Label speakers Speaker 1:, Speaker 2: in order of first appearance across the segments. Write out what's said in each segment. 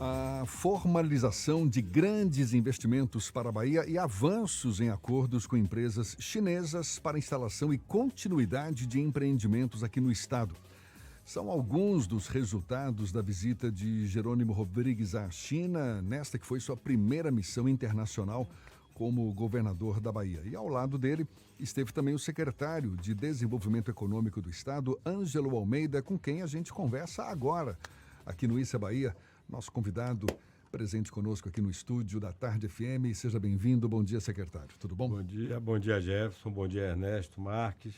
Speaker 1: A formalização de grandes investimentos para a Bahia e avanços em acordos com empresas chinesas para instalação e continuidade de empreendimentos aqui no estado. São alguns dos resultados da visita de Jerônimo Rodrigues à China, nesta que foi sua primeira missão internacional como governador da Bahia. E ao lado dele esteve também o secretário de Desenvolvimento Econômico do estado, Ângelo Almeida, com quem a gente conversa agora aqui no Issa Bahia. Nosso convidado presente conosco aqui no estúdio da Tarde FM. Seja bem-vindo. Bom dia, secretário. Tudo bom?
Speaker 2: Bom dia, Jefferson. Bom dia, Ernesto Marques.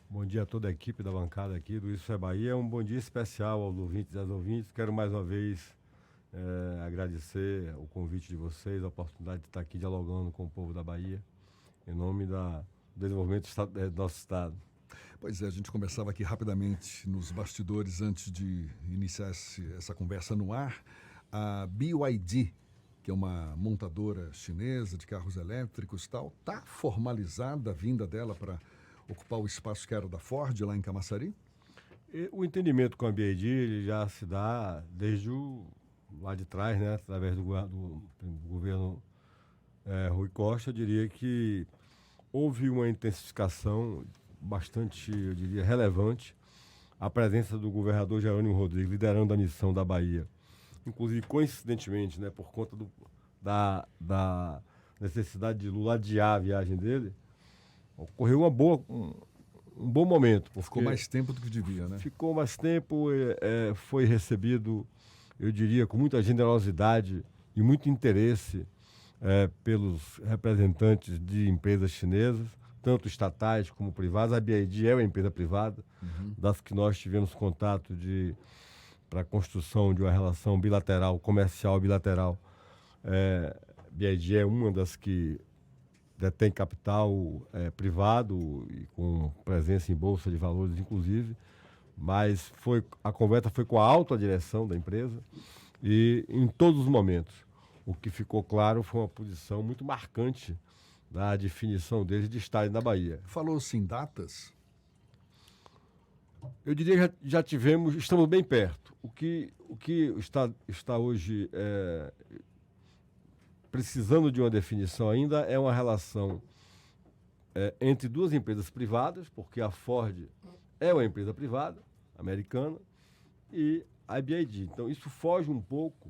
Speaker 2: Bom dia a toda a equipe da bancada aqui do Isso é Bahia. Um bom dia especial aos ouvintes e às ouvintes. Quero mais uma vez agradecer o convite de vocês, a oportunidade de estar aqui dialogando com o povo da Bahia, em nome do desenvolvimento do nosso estado.
Speaker 1: Pois é, a gente conversava aqui rapidamente nos bastidores antes de iniciar essa conversa no ar. A BYD, que é uma montadora chinesa de carros elétricos e tal, está formalizada a vinda dela para ocupar o espaço que era da Ford lá em Camaçari?
Speaker 2: O entendimento com a BYD ele já se dá desde lá de trás, né, através do governo Rui Costa. Eu diria que houve uma intensificação bastante, eu diria, relevante, a presença do governador Jerônimo Rodrigues liderando a missão da Bahia. Inclusive, coincidentemente, né, por conta da necessidade de Lula adiar a viagem dele, ocorreu um bom momento.
Speaker 1: Ficou mais tempo do que devia, né?
Speaker 2: Ficou mais tempo, foi recebido, eu diria, com muita generosidade e muito interesse pelos representantes de empresas chinesas, tanto estatais como privadas. A BYD é uma empresa privada, das que nós tivemos contato para a construção de uma relação bilateral, comercial bilateral. BYD é uma das que detém capital privado e com presença em bolsa de valores, inclusive, mas a conversa foi com a alta direção da empresa e em todos os momentos. O que ficou claro foi uma posição muito marcante da definição deles de estarem na Bahia.
Speaker 1: Falou-se em datas?
Speaker 2: Eu diria que já tivemos, estamos bem perto. O que está hoje precisando de uma definição ainda é uma relação entre duas empresas privadas, porque a Ford é uma empresa privada, americana, e a BYD. Então, isso foge um pouco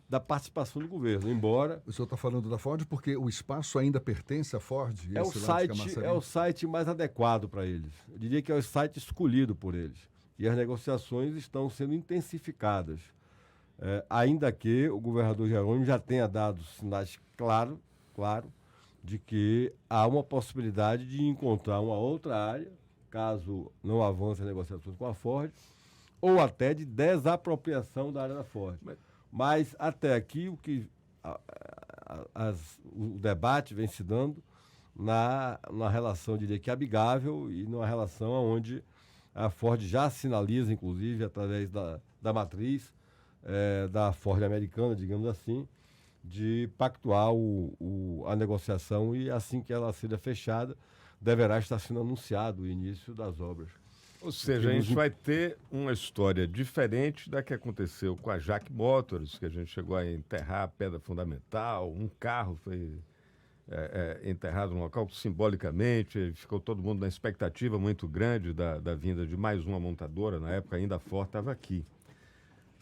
Speaker 2: da participação do governo, embora...
Speaker 1: O senhor está falando da Ford porque o espaço ainda pertence à Ford?
Speaker 2: É o site mais adequado para eles. Eu diria que é o site escolhido por eles. E as negociações estão sendo intensificadas. Ainda que o governador Jerônimo já tenha dado sinais claro, de que há uma possibilidade de encontrar uma outra área, caso não avance as negociações com a Ford, ou até de desapropriação da área da Ford. Mas até aqui o debate vem se dando na relação, diria que amigável, e numa relação onde a Ford já sinaliza, inclusive, através da matriz da Ford americana, digamos assim, de pactuar a negociação, e assim que ela seja fechada, deverá estar sendo anunciado o início das obras.
Speaker 3: Ou seja, a gente vai ter uma história diferente da que aconteceu com a Jack Motors, que a gente chegou a enterrar a pedra fundamental, um carro foi enterrado no local simbolicamente, ficou todo mundo na expectativa muito grande da vinda de mais uma montadora. Na época ainda a Ford estava aqui.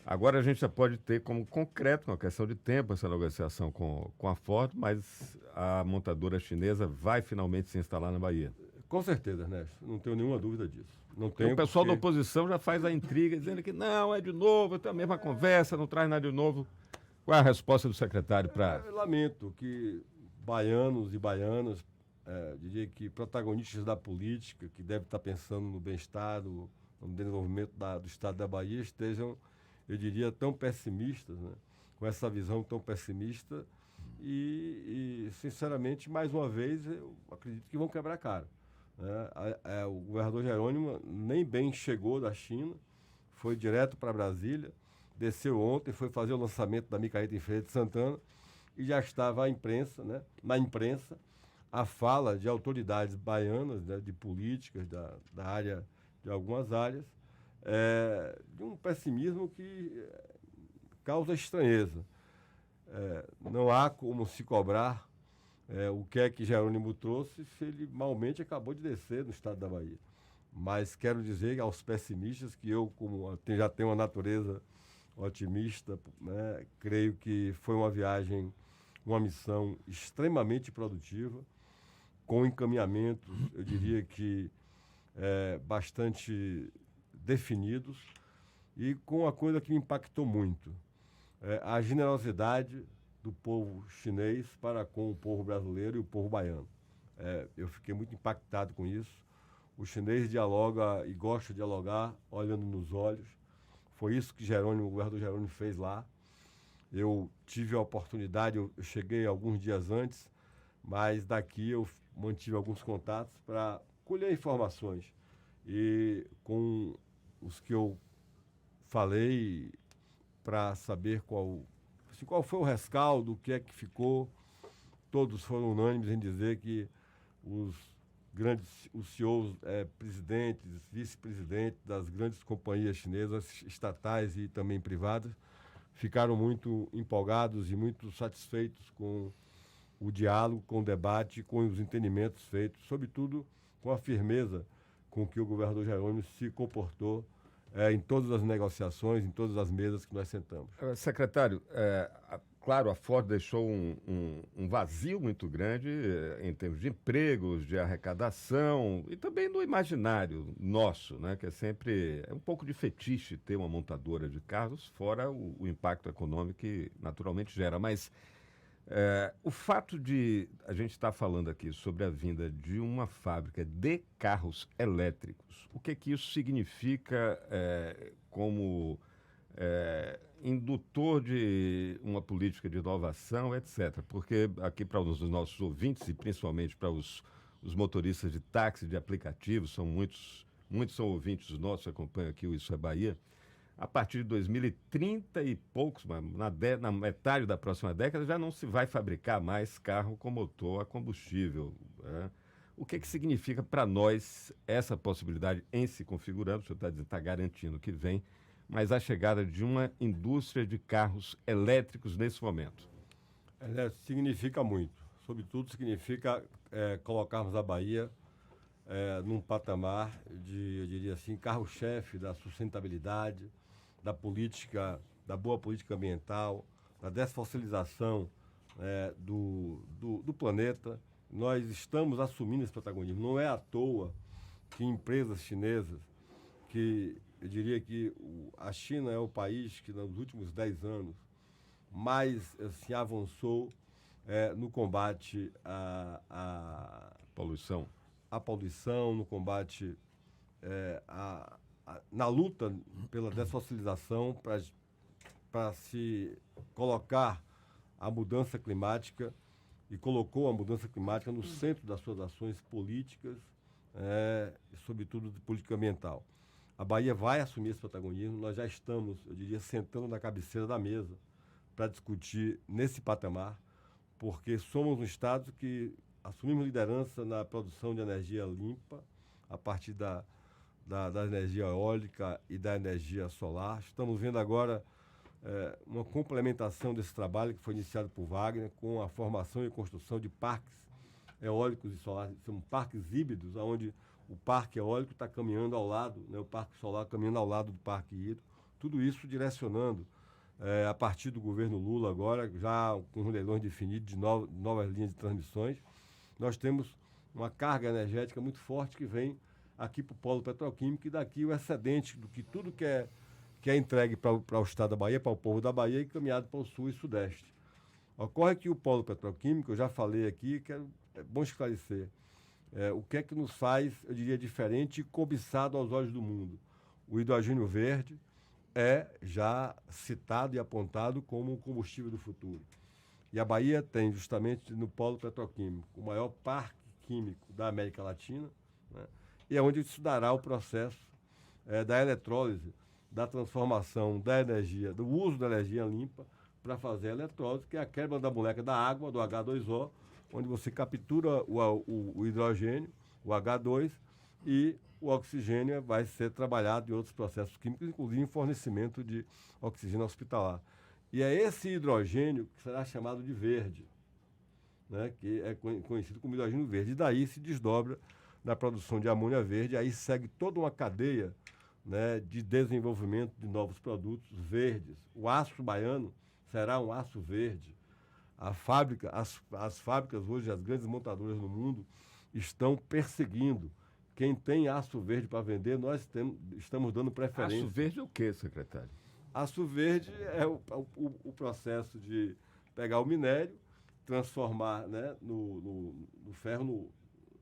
Speaker 3: Agora a gente já pode ter como concreto, uma questão de tempo, essa negociação com a Ford, mas a montadora chinesa vai finalmente se instalar na Bahia.
Speaker 2: Com certeza, Ernesto. Não tenho nenhuma dúvida disso.
Speaker 3: O pessoal da oposição já faz a intriga, dizendo que não, é de novo, tem a mesma conversa, não traz nada de novo. Qual é a resposta do secretário para...
Speaker 2: Eu lamento que baianos e baianas, diria que protagonistas da política, que devem estar pensando no bem-estar, no desenvolvimento do estado da Bahia, estejam, eu diria, tão pessimistas, né? Com essa visão tão pessimista e, sinceramente, mais uma vez, eu acredito que vão quebrar a cara. O governador Jerônimo nem bem chegou da China, foi direto para Brasília, desceu ontem, foi fazer o lançamento da micareta em Feira de Santana e já estava na imprensa, a fala de autoridades baianas, né, de políticas da área, de algumas áreas, de um pessimismo que causa estranheza. Não há como se cobrar o que é que Jerônimo trouxe se ele malmente acabou de descer no estado da Bahia. Mas quero dizer aos pessimistas que eu, como já tenho uma natureza otimista, né, creio que foi uma viagem, uma missão extremamente produtiva, com encaminhamentos, eu diria que bastante definidos, e com uma coisa que me impactou muito, a generosidade do povo chinês para com o povo brasileiro e o povo baiano. Eu fiquei muito impactado com isso. O chinês dialoga e gosta de dialogar olhando nos olhos. Foi isso que o governador Jerônimo fez lá. Eu tive a oportunidade, eu cheguei alguns dias antes, mas daqui eu mantive alguns contatos para colher informações. E com os que eu falei para saber qual foi o rescaldo, o que é que ficou, todos foram unânimes em dizer que os CEOs, presidentes, vice-presidentes das grandes companhias chinesas, estatais e também privadas, ficaram muito empolgados e muito satisfeitos com o diálogo, com o debate, com os entendimentos feitos, sobretudo com a firmeza com que o governador Jerônimo se comportou em todas as negociações, em todas as mesas que nós sentamos.
Speaker 3: Secretário, claro, a Ford deixou um vazio muito grande em termos de empregos, de arrecadação e também no imaginário nosso, né, que é um pouco de fetiche ter uma montadora de carros, fora o impacto econômico que naturalmente gera. Mas o fato de a gente estar falando aqui sobre a vinda de uma fábrica de carros elétricos, o que isso significa como indutor de uma política de inovação, etc. Porque aqui para os nossos ouvintes e principalmente para os motoristas de táxi, de aplicativos, muitos são ouvintes nossos, acompanham aqui o Isso é Bahia. A partir de 2030 e poucos, na metade da próxima década, já não se vai fabricar mais carro com motor a combustível. O que significa para nós essa possibilidade em se configurando? O senhor está garantindo que vem, mas a chegada de uma indústria de carros elétricos nesse momento?
Speaker 2: Significa muito. Sobretudo, significa colocarmos a Bahia num patamar de, eu diria assim, carro-chefe da sustentabilidade, da política, da boa política ambiental, da desfossilização do planeta. Nós estamos assumindo esse protagonismo. Não é à toa que empresas chinesas, que eu diria que a China é o país que nos últimos 10 anos mais assim, avançou no combate à
Speaker 3: poluição.
Speaker 2: A poluição, no combate na luta pela desfossilização para se colocar a mudança climática, e colocou a mudança climática no centro das suas ações políticas e, sobretudo, de política ambiental. A Bahia vai assumir esse protagonismo. Nós já estamos, eu diria, sentando na cabeceira da mesa para discutir nesse patamar, porque somos um estado que assumimos liderança na produção de energia limpa, a partir da energia eólica e da energia solar. Estamos vendo agora uma complementação desse trabalho que foi iniciado por Wagner, com a formação e construção de parques eólicos e solares. São parques híbridos, onde o parque eólico está caminhando ao lado, o parque solar caminhando ao lado do parque hídrico. Tudo isso direcionando, a partir do governo Lula agora, já com os leilões definidos de novas linhas de transmissões. Nós temos uma carga energética muito forte que vem aqui para o polo petroquímico, e daqui o excedente do que tudo que é entregue para o estado da Bahia, para o povo da Bahia, e caminhado para o sul e sudeste. Ocorre que o polo petroquímico, eu já falei aqui, que é bom esclarecer, o que é que nos faz, eu diria, diferente e cobiçado aos olhos do mundo. O hidrogênio verde é já citado e apontado como um combustível do futuro. E a Bahia tem, justamente no polo petroquímico, o maior parque químico da América Latina, né? E é onde se dará o processo da eletrólise, da transformação da energia, do uso da energia limpa para fazer a eletrólise, que é a quebra da molécula da água, do H2O, onde você captura o hidrogênio, o H2, e o oxigênio vai ser trabalhado em outros processos químicos, inclusive em fornecimento de oxigênio hospitalar. E é esse hidrogênio que será chamado de verde, né, que é conhecido como hidrogênio verde. E daí se desdobra na produção de amônia verde, aí segue toda uma cadeia, né, de desenvolvimento de novos produtos verdes. O aço baiano será um aço verde. As fábricas hoje, as grandes montadoras no mundo, estão perseguindo. Quem tem aço verde para vender, estamos dando preferência.
Speaker 3: Aço verde é o quê, secretário?
Speaker 2: Aço verde é o processo de pegar o minério, transformar, né, no ferro,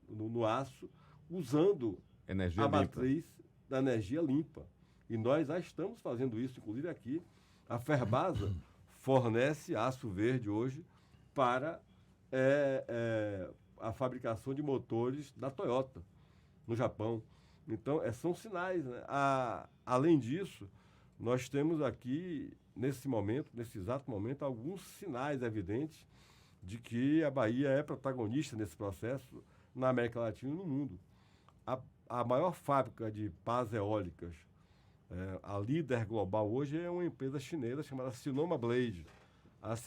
Speaker 2: no aço, usando
Speaker 3: Energia
Speaker 2: a
Speaker 3: limpa.
Speaker 2: matriz da energia limpa. E nós já estamos fazendo isso, inclusive aqui. A Ferbasa fornece aço verde hoje para a fabricação de motores da Toyota, no Japão. Então, são sinais, né? Além disso, nós temos aqui, nesse exato momento, alguns sinais evidentes de que a Bahia é protagonista nesse processo na América Latina e no mundo. A maior fábrica de pás eólicas, a líder global hoje, é uma empresa chinesa chamada Sinoma Blade.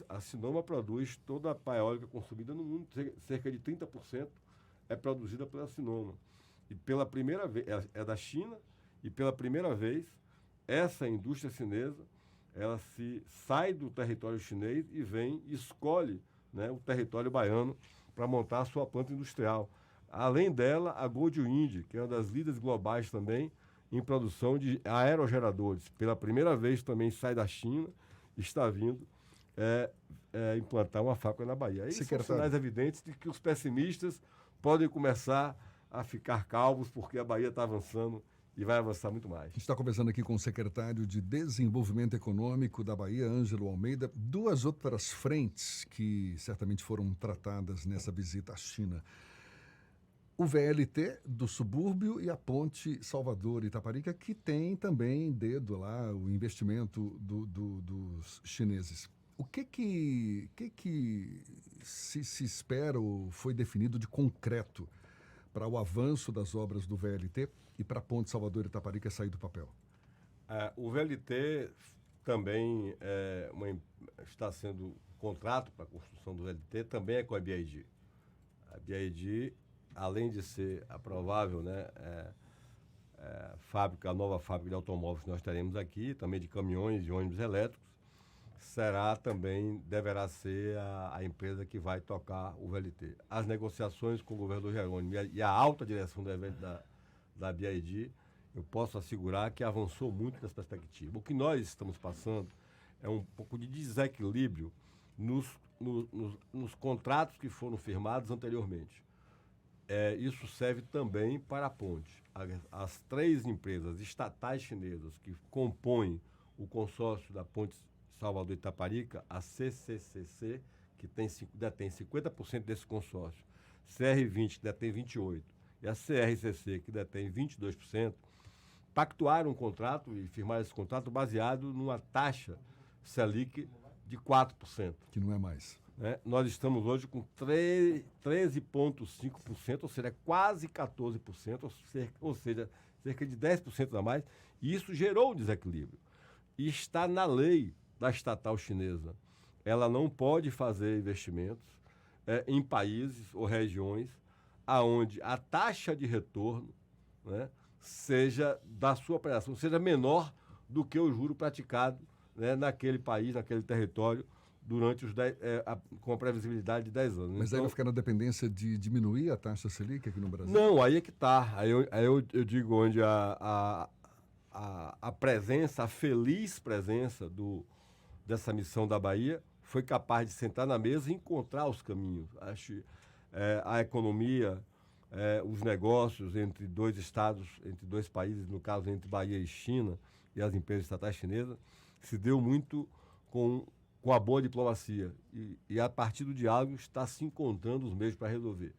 Speaker 2: A Sinoma produz toda a pá eólica consumida no mundo, cerca de 30% é produzida pela Sinoma. E pela primeira vez, é da China, e pela primeira vez, essa indústria chinesa, ela sai do território chinês e escolhe, né, o território baiano para montar a sua planta industrial. Além dela, a Goldwind, que é uma das líderes globais também em produção de aerogeradores. Pela primeira vez também sai da China, está vindo implantar uma fábrica na Bahia. Aí são sinais evidentes de que os pessimistas podem começar a ficar calvos, porque a Bahia está avançando e vai avançar muito mais.
Speaker 1: A gente está conversando aqui com o secretário de Desenvolvimento Econômico da Bahia, Ângelo Almeida. Duas outras frentes que certamente foram tratadas nessa visita à China. O VLT do subúrbio e a ponte Salvador-Itaparica, que tem também dedo lá, o investimento dos chineses. O que se espera ou foi definido de concreto para o avanço das obras do VLT e para a ponte Salvador-Itaparica sair do papel?
Speaker 2: O VLT também está sendo contrato para a construção do VLT, também é com a BID. A BID, além de ser a provável, né, a nova fábrica de automóveis que nós teremos aqui, também de caminhões e ônibus elétricos, deverá ser a empresa que vai tocar o VLT. As negociações com o governador Jerônimo e a alta direção da BID, eu posso assegurar que avançou muito nessa perspectiva. O que nós estamos passando é um pouco de desequilíbrio nos contratos que foram firmados anteriormente. Isso serve também para a ponte. As 3 empresas estatais chinesas que compõem o consórcio da ponte Salvador-Itaparica, a CCCC, que detém 50% desse consórcio, CR20, que detém 28%, e a CRCC, que detém 22%, pactuaram um contrato e firmaram esse contrato baseado numa taxa Selic de 4%.
Speaker 1: Que não é mais.
Speaker 2: Nós estamos hoje com 13,5%, ou seja, quase 14%, ou seja, cerca de 10% a mais, e isso gerou um desequilíbrio. E está na lei da estatal chinesa. Ela não pode fazer investimentos em países ou regiões aonde a taxa de retorno, né, seja da sua operação, seja menor do que o juro praticado, né, naquele país, naquele território, durante com a previsibilidade de 10 anos.
Speaker 1: Mas então, aí vai ficar na dependência de diminuir a taxa Selic aqui no Brasil?
Speaker 2: Não, aí é que está. Aí eu digo onde a feliz presença dessa missão da Bahia foi capaz de sentar na mesa e encontrar os caminhos. Acho a economia, os negócios entre 2 estados, entre 2 países, no caso entre Bahia e China, e as empresas estatais chinesas, se deu muito com a boa diplomacia. E a partir do diálogo está se encontrando os meios para resolver.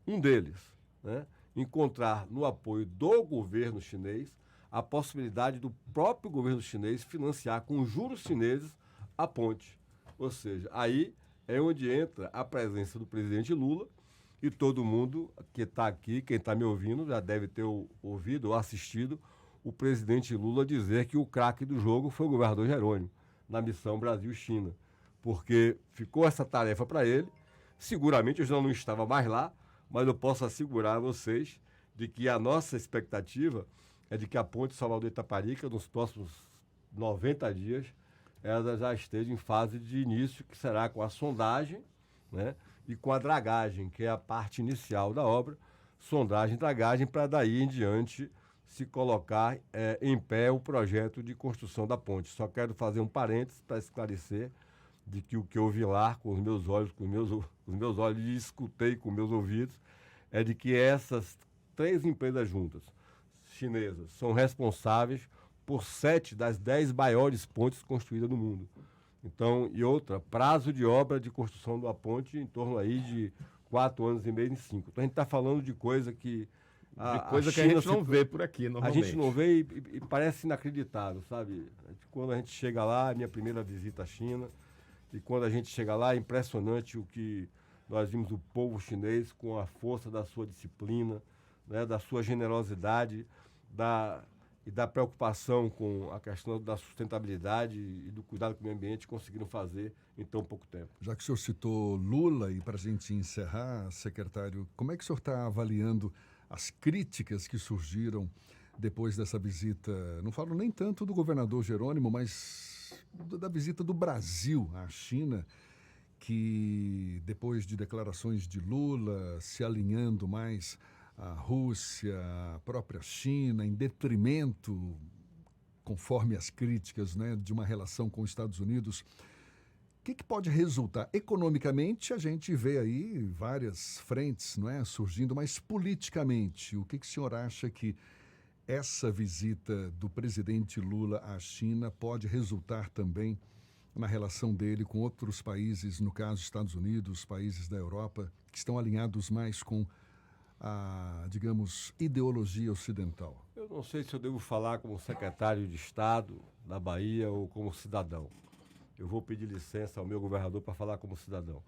Speaker 2: Um deles, né, encontrar no apoio do governo chinês a possibilidade do próprio governo chinês financiar com juros chineses a ponte. Ou seja, aí é onde entra a presença do presidente Lula E todo mundo que está aqui, quem está me ouvindo, já deve ter ouvido ou assistido o presidente Lula dizer que o craque do jogo foi o governador Jerônimo, na missão Brasil-China. Porque ficou essa tarefa para ele. Seguramente eu já não estava mais lá, mas eu posso assegurar a vocês de que a nossa expectativa é de que a ponte Salvador-Itaparica, nos próximos 90 dias, ela já esteja em fase de início, que será com a sondagem, né, e com a dragagem, que é a parte inicial da obra, sondagem e dragagem, para daí em diante se colocar em pé o projeto de construção da ponte. Só quero fazer um parênteses para esclarecer de que o que eu vi lá com os meus olhos, e escutei com meus ouvidos, é de que essas 3 empresas juntas, chinesas, são responsáveis por 7 das 10 maiores pontes construídas no mundo. Então, e outra, prazo de obra de construção da ponte em torno aí de 4 anos e meio em 5. Então, a gente está falando de coisa que...
Speaker 3: que a gente não vê por aqui, normalmente.
Speaker 2: A gente não vê e parece inacreditável, sabe? Quando a gente chega lá, minha primeira visita à China, e quando a gente chega lá, é impressionante o que nós vimos do povo chinês com a força da sua disciplina, né, da sua generosidade, e da preocupação com a questão da sustentabilidade e do cuidado com o meio ambiente, conseguiram fazer em tão pouco tempo.
Speaker 1: Já que o senhor citou Lula, e para a gente encerrar, secretário, como é que o senhor está avaliando as críticas que surgiram depois dessa visita? Não falo nem tanto do governador Jerônimo, mas da visita do Brasil à China, que depois de declarações de Lula se alinhando mais à Rússia, à própria China, em detrimento, conforme as críticas, né, de uma relação com os Estados Unidos, o que pode resultar? Economicamente, a gente vê aí várias frentes, não é, surgindo, mas politicamente, o que o senhor acha que essa visita do presidente Lula à China pode resultar também na relação dele com outros países, no caso Estados Unidos, países da Europa, que estão alinhados mais com a, digamos, ideologia ocidental?
Speaker 2: Eu não sei se eu devo falar como secretário de Estado da Bahia ou como cidadão. Eu vou pedir licença ao meu governador para falar como cidadão.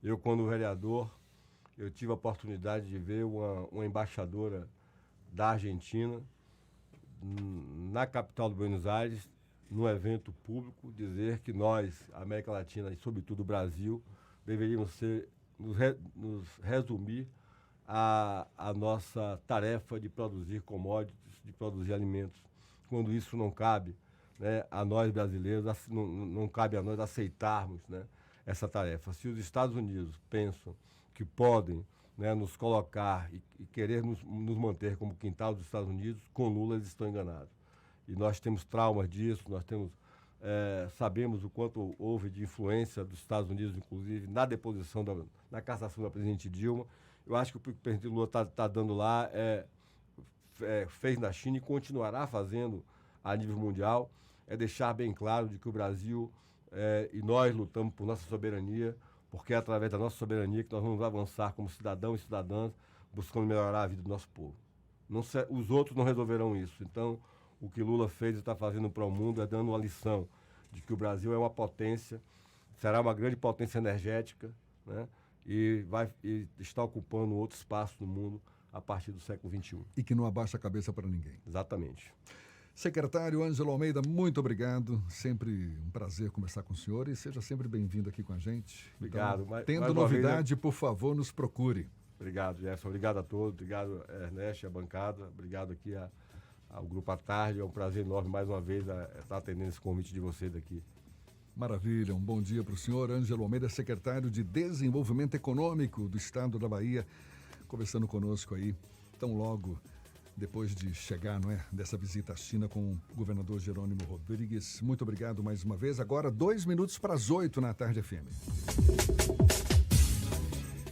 Speaker 2: Eu, quando vereador, eu tive a oportunidade de ver uma embaixadora da Argentina na capital de Buenos Aires, num evento público, dizer que nós, a América Latina e, sobretudo, o Brasil, deveríamos nos resumir a nossa tarefa de produzir commodities, de produzir alimentos. Quando isso não cabe, né, a nós brasileiros, não cabe a nós aceitarmos, né, essa tarefa. Se os Estados Unidos pensam que podem, né, nos colocar e querer nos manter como quintal dos Estados Unidos, com Lula eles estão enganados. E nós temos traumas disso, nós temos, sabemos o quanto houve de influência dos Estados Unidos, inclusive, na deposição, na cassação da presidente Dilma. Eu acho que o que o presidente Lula está dando lá fez na China e continuará fazendo a nível mundial, é deixar bem claro de que o Brasil e nós lutamos por nossa soberania, porque é através da nossa soberania que nós vamos avançar como cidadãos e cidadãs, buscando melhorar a vida do nosso povo. Os outros não resolverão isso. Então, o que Lula fez e está fazendo para o mundo é dando uma lição de que o Brasil é uma potência, será uma grande potência energética, né? E está ocupando outro espaço no mundo a partir do século XXI.
Speaker 1: E que não abaixa a cabeça para ninguém.
Speaker 2: Exatamente.
Speaker 1: Secretário Ângelo Almeida, muito obrigado. Sempre um prazer conversar com o senhor e seja sempre bem-vindo aqui com a gente.
Speaker 2: Obrigado.
Speaker 1: Então, tendo novidade, por favor, nos procure.
Speaker 2: Obrigado, Jefferson. Obrigado a todos. Obrigado, Ernesto, a bancada. Obrigado aqui ao Grupo à Tarde. É um prazer enorme, mais uma vez, estar atendendo esse convite de vocês aqui.
Speaker 1: Maravilha. Um bom dia para o senhor Ângelo Almeida, secretário de Desenvolvimento Econômico do Estado da Bahia, conversando conosco aí, tão logo depois de chegar, não é, dessa visita à China com o governador Jerônimo Rodrigues. Muito obrigado mais uma vez. Agora, 2 minutos para as 8 na Tarde FM.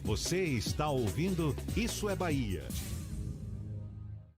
Speaker 4: Você está ouvindo Isso é Bahia.